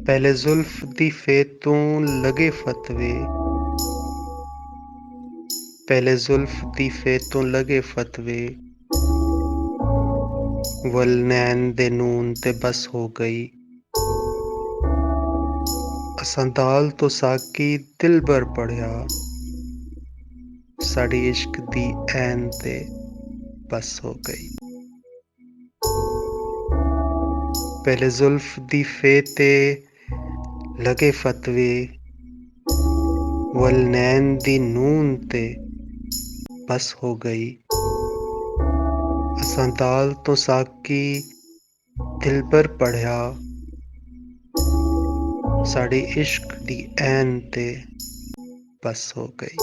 पहले जुल्फ दी फे तू लगे फतवे, पहले जुल्फ दी फे तू लगे फतवे, वल नैन दे नून ते बस हो गई। असां दाल तो साकी दिल भर पढ़िया, साड़ी इश्क दी ऐन ते बस हो गई। पहले जुल्फ दी फे ते लगे फतवे, वल नैन दी नून ते बस हो गई। असां दाल तो साकी दिल भर पढ़िया, साड़ी इश्क दी ऐन ते बस हो गई।